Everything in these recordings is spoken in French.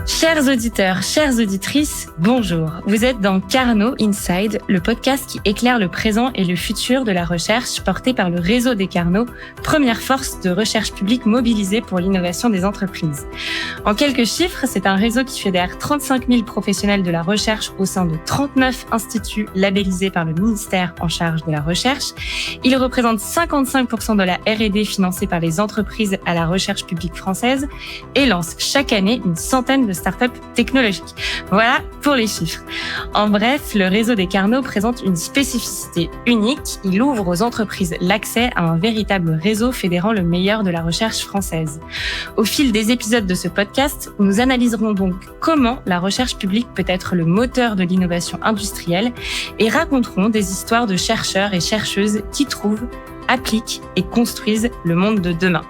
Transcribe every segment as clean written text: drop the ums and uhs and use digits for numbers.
Chers auditeurs, chères auditrices, bonjour. Vous êtes dans Carnot Inside, le podcast qui éclaire le présent et le futur de la recherche porté par le réseau des Carnots, première force de recherche publique mobilisée pour l'innovation des entreprises. En quelques chiffres, c'est un réseau qui fédère 35 000 professionnels de la recherche au sein de 39 instituts labellisés par le ministère en charge de la recherche. Il représente 55% de la R&D financée par les entreprises à la recherche publique française et lance chaque année une centaine de startups technologiques. Voilà pour les chiffres. En bref, le réseau des Carnots présente une spécificité unique. Il ouvre aux entreprises l'accès à un véritable réseau fédérant le meilleur de la recherche française. Au fil des épisodes de ce podcast, nous analyserons donc comment la recherche publique peut être le moteur de l'innovation industrielle et raconterons des histoires de chercheurs et chercheuses qui trouvent, appliquent et construisent le monde de demain.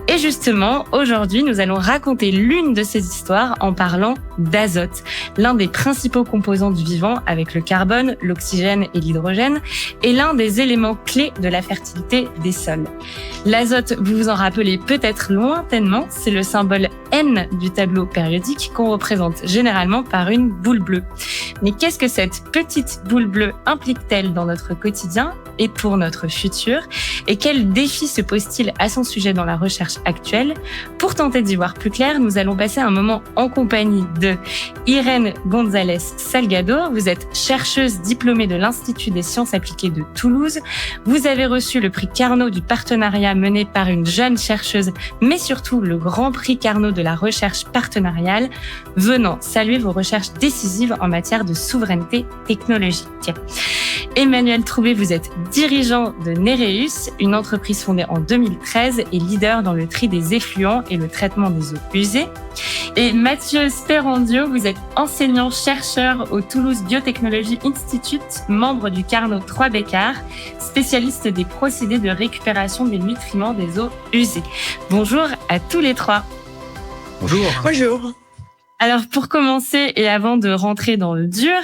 Et justement, aujourd'hui, nous allons raconter l'une de ces histoires en parlant d'azote, l'un des principaux composants du vivant avec le carbone, l'oxygène et l'hydrogène, et l'un des éléments clés de la fertilité des sols. L'azote, vous vous en rappelez peut-être lointainement, c'est le symbole N du tableau périodique qu'on représente généralement par une boule bleue. Mais qu'est-ce que cette petite boule bleue implique-t-elle dans notre quotidien et pour notre futur? Et quels défis se posent-ils à son sujet dans la recherche actuelle? Pour tenter d'y voir plus clair, nous allons passer un moment en compagnie de Irène González Salgado. Vous êtes chercheuse diplômée de l'Institut des sciences appliquées de Toulouse. Vous avez reçu le prix Carnot du partenariat mené par une jeune chercheuse, mais surtout le grand prix Carnot de la recherche partenariale, venant saluer vos recherches décisives en matière de souveraineté technologique. Emmanuel Troubet, vous êtes dirigeant de Nereus, une entreprise fondée en 2013 et leader dans le tri des effluents et le traitement des eaux usées. Et Mathieu Sperandio, vous êtes enseignant-chercheur au Toulouse Biotechnology Institute, membre du Carnot 3 Bécart, spécialiste des procédés de récupération des nutriments des eaux usées. Bonjour à tous les trois. Bonjour. Bonjour. Alors, pour commencer et avant de rentrer dans le dur,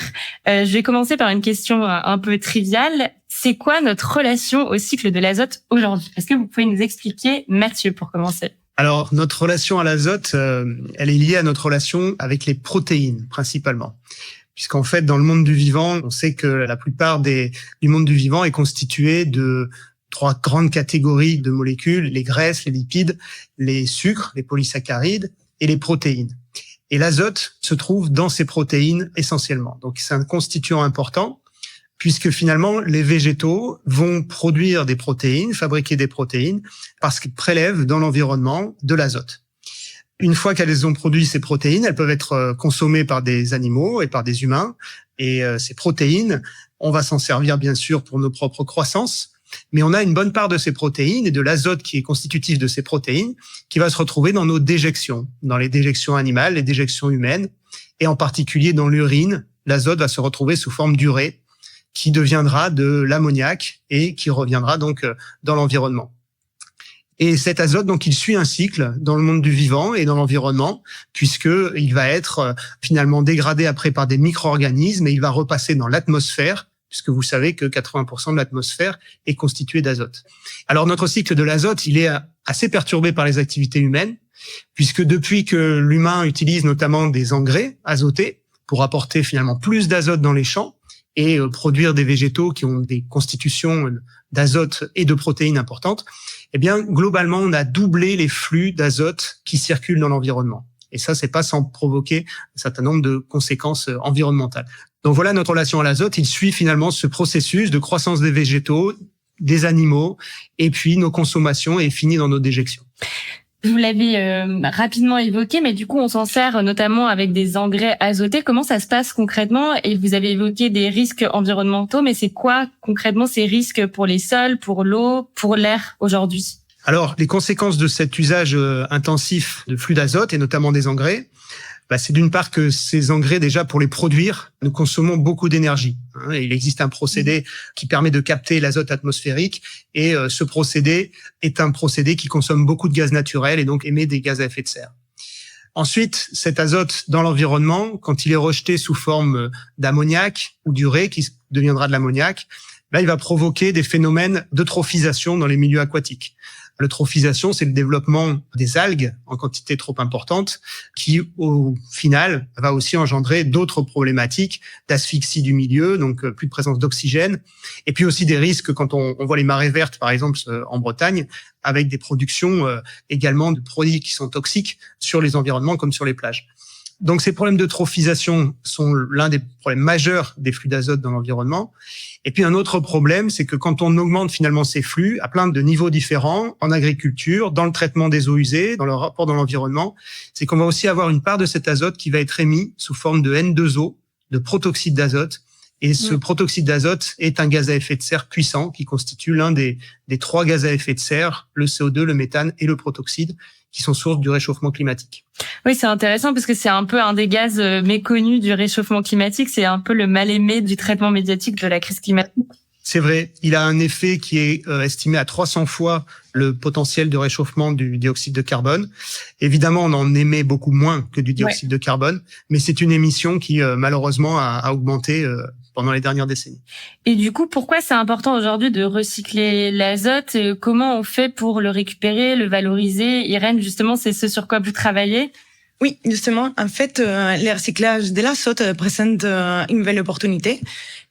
je vais commencer par une question un peu triviale. C'est quoi notre relation au cycle de l'azote aujourd'hui? Est-ce que vous pouvez nous expliquer, Mathieu, pour commencer? Alors, notre relation à l'azote, elle est liée à notre relation avec les protéines, principalement. Puisqu'en fait, dans le monde du vivant, on sait que la plupart du monde du vivant est constitué de 3 grandes catégories de molécules, les graisses, les lipides, les sucres, les polysaccharides et les protéines. Et l'azote se trouve dans ces protéines essentiellement. Donc, c'est un constituant important puisque finalement, les végétaux vont produire des protéines, fabriquer des protéines parce qu'ils prélèvent dans l'environnement de l'azote. Une fois qu'elles ont produit ces protéines, elles peuvent être consommées par des animaux et par des humains. Et ces protéines, on va s'en servir bien sûr pour nos propres croissances. Mais on a une bonne part de ces protéines et de l'azote qui est constitutif de ces protéines qui va se retrouver dans nos déjections, dans les déjections animales, les déjections humaines, et en particulier dans l'urine. L'azote va se retrouver sous forme d'urée qui deviendra de l'ammoniac et qui reviendra donc dans l'environnement. Et cet azote, donc, il suit un cycle dans le monde du vivant et dans l'environnement, puisqu'il va être finalement dégradé après par des micro-organismes et il va repasser dans l'atmosphère, puisque vous savez que 80% de l'atmosphère est constituée d'azote. Alors, notre cycle de l'azote, il est assez perturbé par les activités humaines, puisque depuis que l'humain utilise notamment des engrais azotés pour apporter finalement plus d'azote dans les champs et produire des végétaux qui ont des constitutions d'azote et de protéines importantes, eh bien, globalement, on a doublé les flux d'azote qui circulent dans l'environnement. Et ça, c'est pas sans provoquer un certain nombre de conséquences environnementales. Donc voilà, notre relation à l'azote, il suit finalement ce processus de croissance des végétaux, des animaux, et puis nos consommations et finit dans nos déjections. Vous l'avez rapidement évoqué, mais du coup, on s'en sert notamment avec des engrais azotés. Comment ça se passe concrètement? Et vous avez évoqué des risques environnementaux, mais c'est quoi concrètement ces risques pour les sols, pour l'eau, pour l'air aujourd'hui? Alors, les conséquences de cet usage intensif de flux d'azote, et notamment des engrais, c'est d'une part que ces engrais, déjà, pour les produire, nous consommons beaucoup d'énergie. Il existe un procédé qui permet de capter l'azote atmosphérique et ce procédé est un procédé qui consomme beaucoup de gaz naturel et donc émet des gaz à effet de serre. Ensuite, cet azote dans l'environnement, quand il est rejeté sous forme d'ammoniac ou d'urée, qui deviendra de l'ammoniac, là, il va provoquer des phénomènes d'eutrophisation dans les milieux aquatiques. L'eutrophisation, c'est le développement des algues en quantité trop importante qui, au final, va aussi engendrer d'autres problématiques d'asphyxie du milieu, donc plus de présence d'oxygène, et puis aussi des risques quand on voit les marées vertes, par exemple, en Bretagne, avec des productions également de produits qui sont toxiques sur les environnements comme sur les plages. Donc ces problèmes d'eutrophisation sont l'un des problèmes majeurs des flux d'azote dans l'environnement. Et puis un autre problème, c'est que quand on augmente finalement ces flux à plein de niveaux différents, en agriculture, dans le traitement des eaux usées, dans le rapport dans l'environnement, c'est qu'on va aussi avoir une part de cet azote qui va être émis sous forme de N2O, de protoxyde d'azote. Et ce protoxyde d'azote est un gaz à effet de serre puissant qui constitue l'un des 3 gaz à effet de serre, le CO2, le méthane et le protoxyde, qui sont sources du réchauffement climatique. Oui, c'est intéressant parce que c'est un peu un des gaz méconnus du réchauffement climatique. C'est un peu le mal-aimé du traitement médiatique de la crise climatique. C'est vrai, il a un effet qui est estimé à 300 fois le potentiel de réchauffement du dioxyde de carbone. Évidemment, on en émet beaucoup moins que du dioxyde de carbone, mais c'est une émission qui malheureusement a augmenté pendant les dernières décennies. Et du coup, pourquoi c'est important aujourd'hui de recycler l'azote? Comment on fait pour le récupérer, le valoriser? Irène, justement, c'est ce sur quoi vous travaillez? Oui, justement, en fait, le recyclage de l'azote présente une nouvelle opportunité,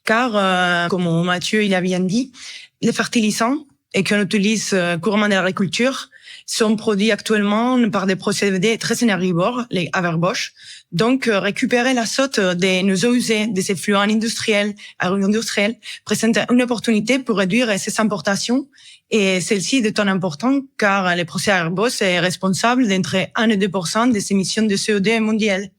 car, comme Mathieu il a bien dit, les fertilisants et qu'on utilise couramment dans l'agriculture sont produits actuellement par des procédés très énergivores, les Haber-Bosch. Donc, récupérer l'azote de nos eaux usées, des effluents industriels, agro-industriels, présente une opportunité pour réduire ces importations. Et celle-ci est de ton important car le procès Haber-Bosch est responsable d'entre 1 et 2% des émissions de CO2 mondiales.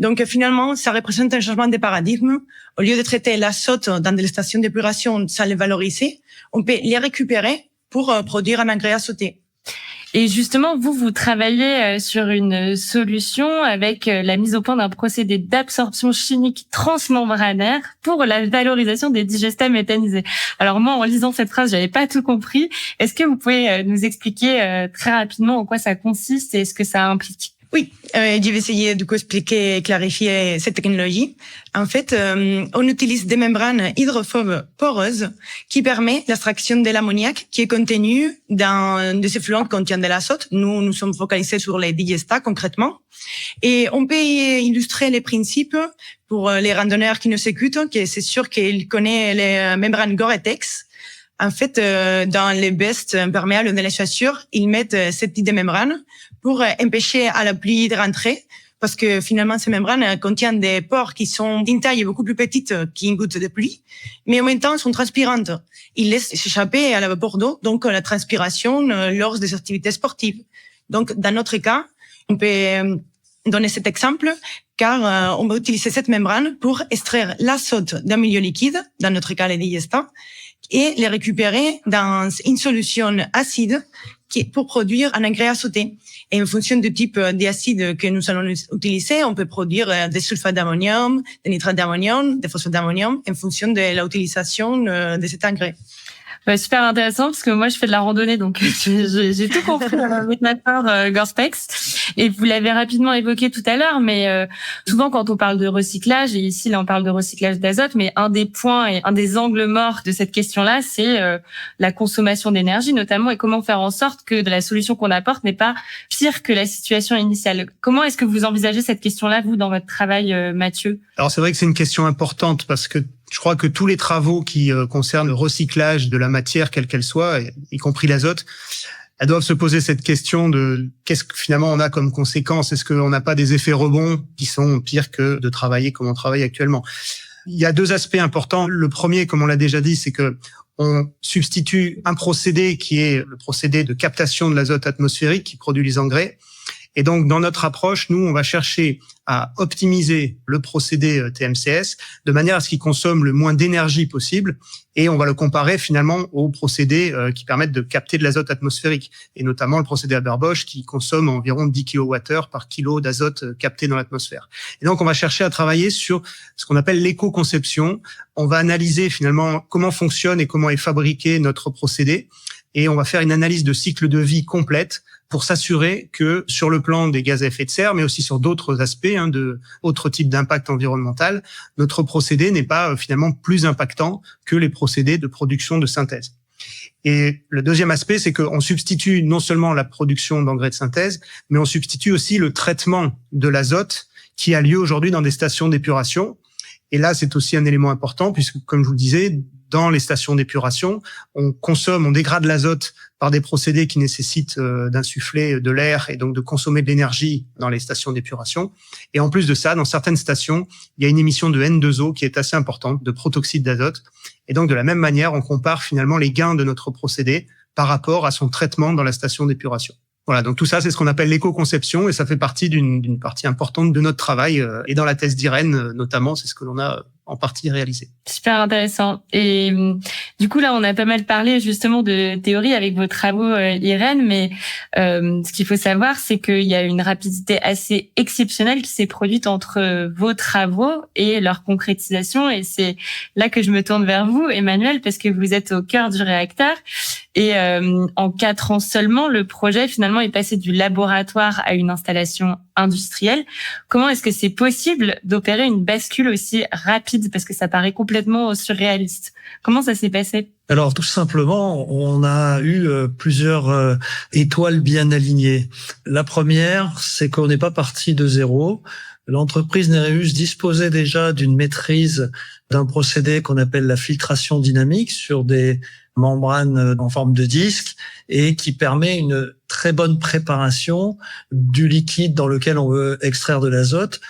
Donc, finalement, ça représente un changement de paradigme. Au lieu de traiter l'azote dans des stations d'épuration sans les valoriser, on peut les récupérer pour produire un engrais azoté. Et justement, vous travaillez sur une solution avec la mise au point d'un procédé d'absorption chimique transmembranaire pour la valorisation des digestats méthanisés. Alors moi, en lisant cette phrase, j'avais pas tout compris. Est-ce que vous pouvez nous expliquer très rapidement en quoi ça consiste et ce que ça implique? Oui, je vais essayer de expliquer et clarifier cette technologie. En fait, on utilise des membranes hydrophobes poreuses qui permettent l'extraction de l'ammoniac qui est contenu dans des effluents qui contiennent de l'azote. Nous sommes focalisés sur les digestats concrètement. Et on peut illustrer les principes pour les randonneurs qui nous écoutent, que c'est sûr qu'ils connaissent les membranes Gore-Tex. En fait, dans les vestes imperméables de les chaussures, ils mettent ce type de membrane pour empêcher à la pluie de rentrer, parce que finalement, ces membranes contiennent des pores qui sont d'une taille beaucoup plus petite qu'une goutte de pluie, mais en même temps sont transpirantes. Ils laissent s'échapper à la vapeur d'eau, donc la transpiration lors des activités sportives. Donc, dans notre cas, on peut donner cet exemple, car on va utiliser cette membrane pour extraire l'azote d'un milieu liquide, dans notre cas les digestats, et les récupérer dans une solution acide qui est pour produire un engrais azoté. Et en fonction du type d'acide que nous allons utiliser, on peut produire des sulfates d'ammonium, des nitrates d'ammonium, des phosphates d'ammonium, en fonction de l'utilisation de cet engrais. Super intéressant parce que moi je fais de la randonnée donc j'ai tout compris dans la métaphore Gore-Tex et vous l'avez rapidement évoqué tout à l'heure, mais souvent quand on parle de recyclage, et ici là on parle de recyclage d'azote, mais un des points et un des angles morts de cette question-là, c'est la consommation d'énergie notamment, et comment faire en sorte que la solution qu'on apporte n'est pas pire que la situation initiale. Comment est-ce que vous envisagez cette question-là, vous, dans votre travail, Mathieu? Alors c'est vrai que c'est une question importante parce que je crois que tous les travaux qui concernent le recyclage de la matière, quelle qu'elle soit, y compris l'azote, elles doivent se poser cette question de qu'est-ce que finalement on a comme conséquence. Est-ce qu'on n'a pas des effets rebonds qui sont pires que de travailler comme on travaille actuellement? Il y a 2 aspects importants. Le premier, comme on l'a déjà dit, c'est que on substitue un procédé qui est le procédé de captation de l'azote atmosphérique qui produit les engrais. Et donc, dans notre approche, nous, on va chercher à optimiser le procédé TMCS de manière à ce qu'il consomme le moins d'énergie possible, et on va le comparer finalement aux procédés qui permettent de capter de l'azote atmosphérique, et notamment le procédé Haber-Bosch qui consomme environ 10 kWh par kilo d'azote capté dans l'atmosphère. Et donc, on va chercher à travailler sur ce qu'on appelle l'éco-conception. On va analyser finalement comment fonctionne et comment est fabriqué notre procédé, et on va faire une analyse de cycle de vie complète pour s'assurer que sur le plan des gaz à effet de serre, mais aussi sur d'autres aspects, de autres types d'impact environnemental, notre procédé n'est pas finalement plus impactant que les procédés de production de synthèse. Et le deuxième aspect, c'est qu'on substitue non seulement la production d'engrais de synthèse, mais on substitue aussi le traitement de l'azote qui a lieu aujourd'hui dans des stations d'épuration. Et là, c'est aussi un élément important puisque, comme je vous le disais, dans les stations d'épuration, on dégrade l'azote par des procédés qui nécessitent d'insuffler de l'air et donc de consommer de l'énergie dans les stations d'épuration. Et en plus de ça, dans certaines stations, il y a une émission de N2O qui est assez importante, de protoxyde d'azote. Et donc, de la même manière, on compare finalement les gains de notre procédé par rapport à son traitement dans la station d'épuration. Voilà, donc tout ça, c'est ce qu'on appelle l'éco-conception et ça fait partie d'une partie importante de notre travail. Et dans la thèse d'Irène, notamment, c'est ce que l'on a en partie réalisé. Super intéressant. Et du coup, là, on a pas mal parlé justement de théorie avec vos travaux, Irène, mais ce qu'il faut savoir, c'est qu'il y a une rapidité assez exceptionnelle qui s'est produite entre vos travaux et leur concrétisation. Et c'est là que je me tourne vers vous, Emmanuel, parce que vous êtes au cœur du réacteur. Et en 4 ans seulement, le projet finalement est passé du laboratoire à une installation industrielle. Comment est-ce que c'est possible d'opérer une bascule aussi rapide, parce que ça paraît complètement surréaliste? Comment ça s'est passé? Alors tout simplement, on a eu plusieurs étoiles bien alignées. La première, c'est qu'on n'est pas parti de zéro. L'entreprise Nereus disposait déjà d'une maîtrise d'un procédé qu'on appelle la filtration dynamique sur des membranes en forme de disque et qui permet une très bonne préparation du liquide dans lequel on veut extraire de l'azote.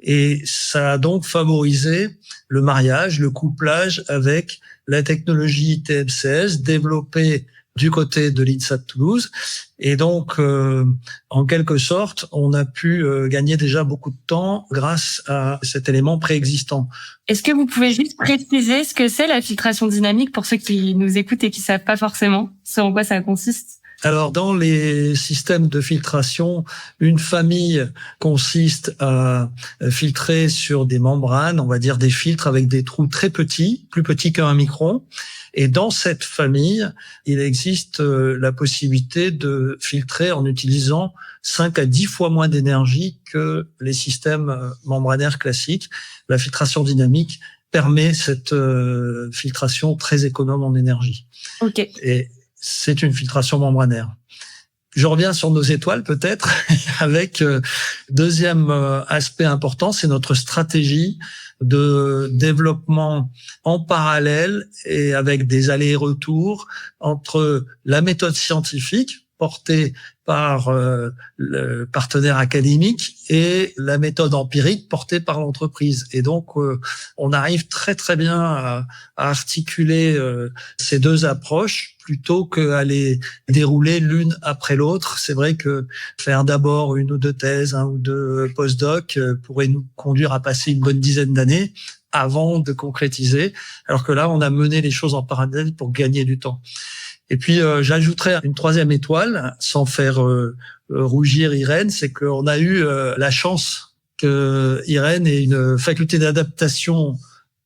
Et ça a donc favorisé le mariage, le couplage avec la technologie TMCS développée du côté de l'INSA de Toulouse. Et donc, en quelque sorte, on a pu gagner déjà beaucoup de temps grâce à cet élément préexistant. Est-ce que vous pouvez juste préciser ce que c'est la filtration dynamique pour ceux qui nous écoutent et qui savent pas forcément ce en quoi ça consiste? Alors, dans les systèmes de filtration, une famille consiste à filtrer sur des membranes, on va dire des filtres avec des trous très petits, plus petits qu'un micron. Et dans cette famille, il existe la possibilité de filtrer en utilisant 5 à 10 fois moins d'énergie que les systèmes membranaires classiques. La filtration dynamique permet cette filtration très économe en énergie. Ok. Et c'est une filtration membranaire. Je reviens sur nos étoiles peut-être avec deuxième aspect important, c'est notre stratégie de développement en parallèle et avec des allers-retours entre la méthode scientifique portée par le partenaire académique et la méthode empirique portée par l'entreprise. Et donc, on arrive très très bien à articuler ces deux approches plutôt qu'à les dérouler l'une après l'autre. C'est vrai que faire d'abord une ou deux thèses, un ou deux post-doc pourrait nous conduire à passer une bonne dizaine d'années avant de concrétiser, alors que là, on a mené les choses en parallèle pour gagner du temps. Et puis, j'ajouterais une troisième étoile, sans faire rougir Irène, c'est qu'on a eu la chance que Irène ait une faculté d'adaptation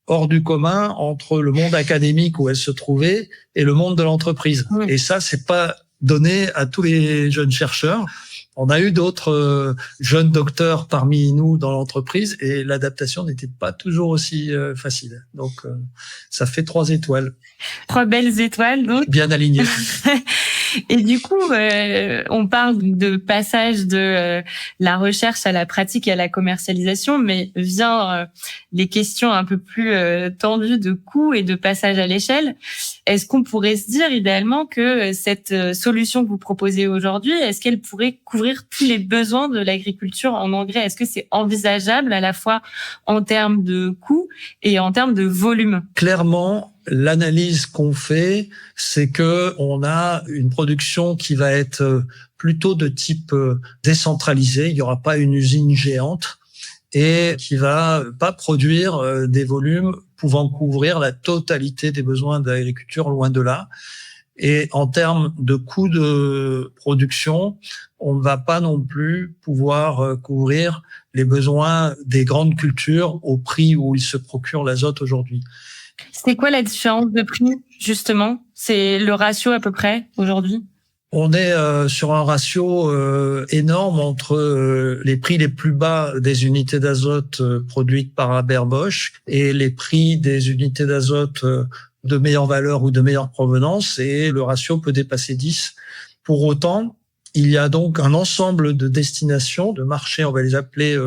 hors du commun entre le monde académique où elle se trouvait et le monde de l'entreprise. Oui. Et ça, c'est pas donné à tous les jeunes chercheurs. On a eu d'autres jeunes docteurs parmi nous dans l'entreprise et l'adaptation n'était pas toujours aussi facile. Donc, ça fait 3 étoiles. 3 belles étoiles, donc. Bien alignées. Et du coup, on parle de passage de la recherche à la pratique et à la commercialisation, mais vient les questions un peu plus tendues de coûts et de passage à l'échelle. Est-ce qu'on pourrait se dire idéalement que cette solution que vous proposez aujourd'hui, est-ce qu'elle pourrait couvrir tous les besoins de l'agriculture en engrais? Est-ce que c'est envisageable à la fois en termes de coûts et en termes de volume? Clairement, l'analyse qu'on fait, c'est que on a une production qui va être plutôt de type décentralisé. Il n'y aura pas une usine géante et qui va pas produire des volumes pouvant couvrir la totalité des besoins de l'agriculture, loin de là. Et en termes de coûts de production, on ne va pas non plus pouvoir couvrir les besoins des grandes cultures au prix où ils se procurent l'azote aujourd'hui. C'est quoi la différence de prix, justement? C'est le ratio à peu près aujourd'hui? On est sur un ratio énorme entre les prix les plus bas des unités d'azote produites par Haber-Bosch et les prix des unités d'azote de meilleure valeur ou de meilleure provenance, et le ratio peut dépasser 10. Pour autant, il y a donc un ensemble de destinations, de marchés, on va les appeler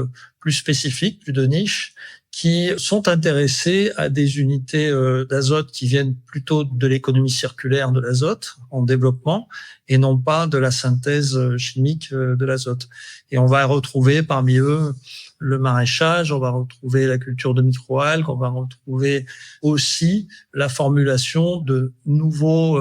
plus spécifiques, plus de niche, qui sont intéressés à des unités d'azote qui viennent plutôt de l'économie circulaire de l'azote en développement et non pas de la synthèse chimique de l'azote. Et on va retrouver parmi eux le maraîchage, on va retrouver la culture de microalgues, on va retrouver aussi la formulation de nouveaux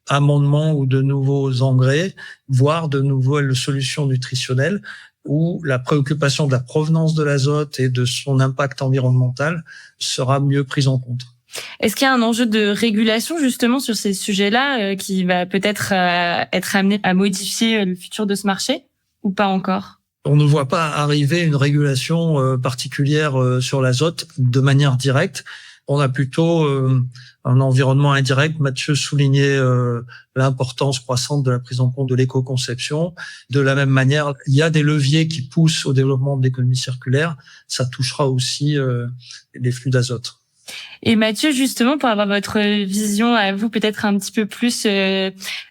amendements ou de nouveaux engrais, voire de nouvelles solutions nutritionnelles, où la préoccupation de la provenance de l'azote et de son impact environnemental sera mieux prise en compte. Est-ce qu'il y a un enjeu de régulation justement sur ces sujets-là qui va peut-être être amené à modifier le futur de ce marché ou pas encore ? On ne voit pas arriver une régulation particulière sur l'azote de manière directe. On a plutôt un environnement indirect. Mathieu soulignait l'importance croissante de la prise en compte de l'éco-conception. De la même manière, il y a des leviers qui poussent au développement de l'économie circulaire. Ça touchera aussi les flux d'azote. Et Mathieu, justement, pour avoir votre vision à vous peut-être un petit peu plus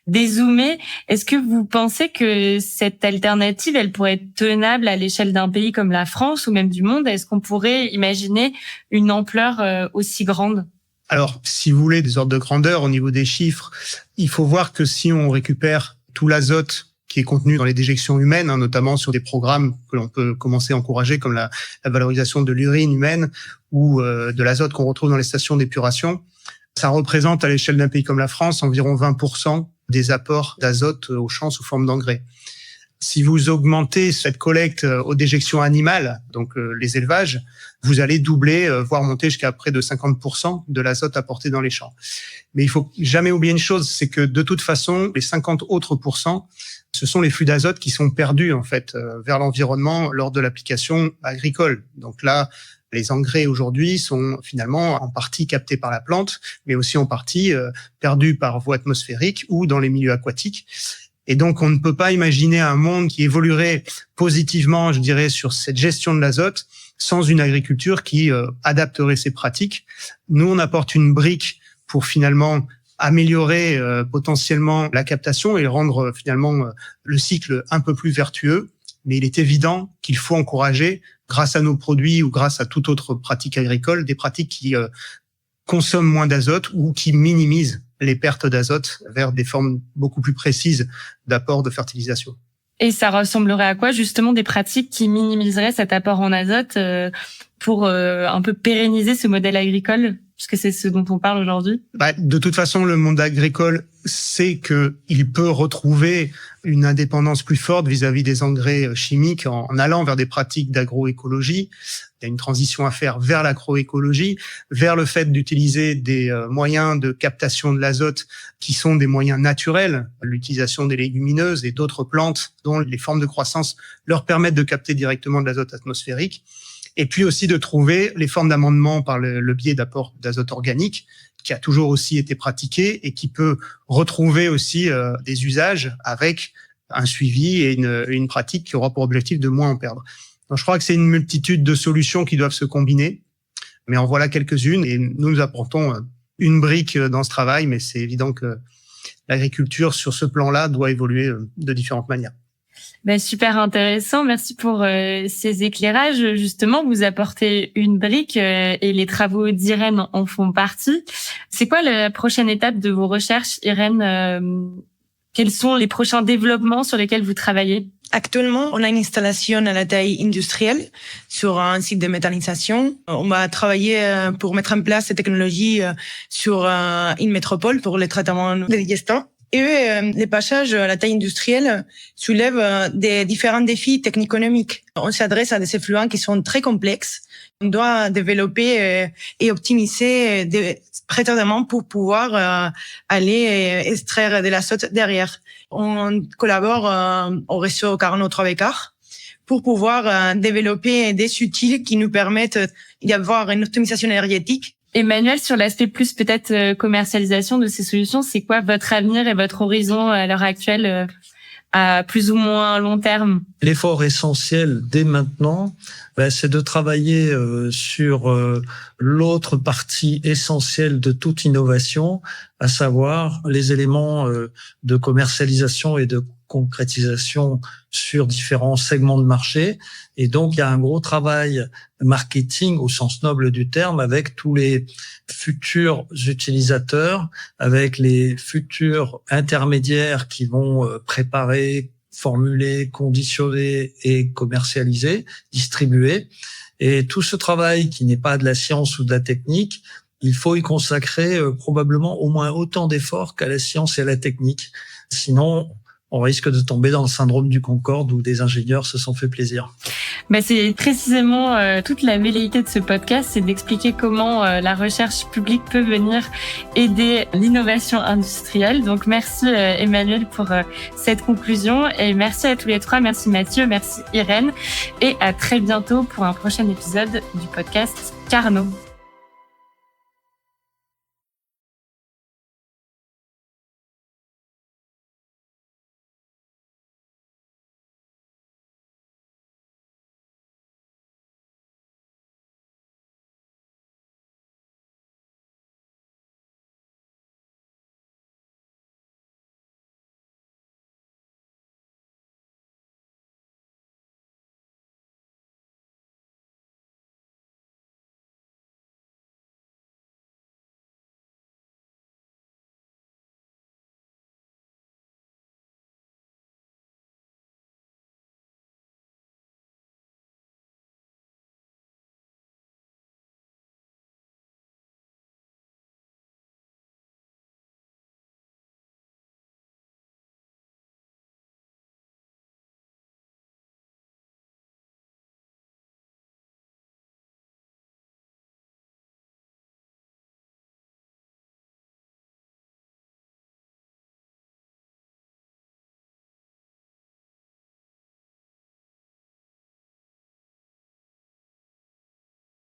dézoomée, est-ce que vous pensez que cette alternative, elle pourrait être tenable à l'échelle d'un pays comme la France ou même du monde ? Est-ce qu'on pourrait imaginer une ampleur aussi grande ? Alors, si vous voulez des ordres de grandeur au niveau des chiffres, il faut voir que si on récupère tout l'azote qui est contenu dans les déjections humaines, notamment sur des programmes que l'on peut commencer à encourager, comme la valorisation de l'urine humaine ou de l'azote qu'on retrouve dans les stations d'épuration. Ça représente à l'échelle d'un pays comme la France environ 20% des apports d'azote aux champs sous forme d'engrais. Si vous augmentez cette collecte aux déjections animales, donc les élevages, vous allez doubler, voire monter jusqu'à près de 50% de l'azote apporté dans les champs. Mais il faut jamais oublier une chose, c'est que de toute façon, les 50 autres %, ce sont les flux d'azote qui sont perdus en fait vers l'environnement lors de l'application agricole. Donc là, les engrais aujourd'hui sont finalement en partie captés par la plante, mais aussi en partie perdus par voie atmosphérique ou dans les milieux aquatiques. Et donc, on ne peut pas imaginer un monde qui évoluerait positivement, je dirais, sur cette gestion de l'azote sans une agriculture qui adapterait ses pratiques. Nous, on apporte une brique pour finalement améliorer potentiellement la captation et rendre finalement le cycle un peu plus vertueux. Mais il est évident qu'il faut encourager, grâce à nos produits ou grâce à toute autre pratique agricole, des pratiques qui consomment moins d'azote ou qui minimisent les pertes d'azote vers des formes beaucoup plus précises d'apport de fertilisation. Et ça ressemblerait à quoi justement des pratiques qui minimiseraient cet apport en azote pour un peu pérenniser ce modèle agricole, puisque c'est ce dont on parle aujourd'hui? De toute façon, le monde agricole sait qu'il peut retrouver une indépendance plus forte vis-à-vis des engrais chimiques en allant vers des pratiques d'agroécologie. Il y a une transition à faire vers l'agroécologie, vers le fait d'utiliser des moyens de captation de l'azote qui sont des moyens naturels, l'utilisation des légumineuses et d'autres plantes dont les formes de croissance leur permettent de capter directement de l'azote atmosphérique. Et puis aussi de trouver les formes d'amendement par le biais d'apport d'azote organique, qui a toujours aussi été pratiqué et qui peut retrouver aussi des usages avec un suivi et une pratique qui aura pour objectif de moins en perdre. Donc, je crois que c'est une multitude de solutions qui doivent se combiner, mais en voilà quelques-unes et nous apportons une brique dans ce travail, mais c'est évident que l'agriculture sur ce plan-là doit évoluer de différentes manières. Super intéressant. Merci pour ces éclairages. Justement, vous apportez une brique et les travaux d'Irène en font partie. C'est quoi la prochaine étape de vos recherches, Irène? Quels sont les prochains développements sur lesquels vous travaillez? Actuellement, on a une installation à la taille industrielle sur un site de méthanisation. On va travailler pour mettre en place ces technologies sur une métropole pour le traitement des digestants. Et les passages à la taille industrielle soulèvent des différents défis technico-économiques. On s'adresse à des effluents qui sont très complexes. On doit développer et optimiser des traitements pour pouvoir aller extraire de l'azote derrière. On collabore au réseau Carnot 3Bécart pour pouvoir développer des outils qui nous permettent d'avoir une optimisation énergétique. Emmanuel, sur l'aspect plus peut-être commercialisation de ces solutions, c'est quoi votre avenir et votre horizon à l'heure actuelle à plus ou moins long terme? L'effort essentiel dès maintenant, c'est de travailler sur l'autre partie essentielle de toute innovation, à savoir les éléments de commercialisation et de concrétisation sur différents segments de marché. Et donc, il y a un gros travail marketing au sens noble du terme avec tous les futurs utilisateurs, avec les futurs intermédiaires qui vont préparer, formuler, conditionner et commercialiser, distribuer. Et tout ce travail qui n'est pas de la science ou de la technique, il faut y consacrer probablement au moins autant d'efforts qu'à la science et à la technique. Sinon, on risque de tomber dans le syndrome du Concorde où des ingénieurs se sont fait plaisir. C'est précisément toute la velléité de ce podcast, c'est d'expliquer comment la recherche publique peut venir aider l'innovation industrielle. Donc merci Emmanuel pour cette conclusion et merci à tous les trois. Merci Mathieu, merci Irène et à très bientôt pour un prochain épisode du podcast Carnot.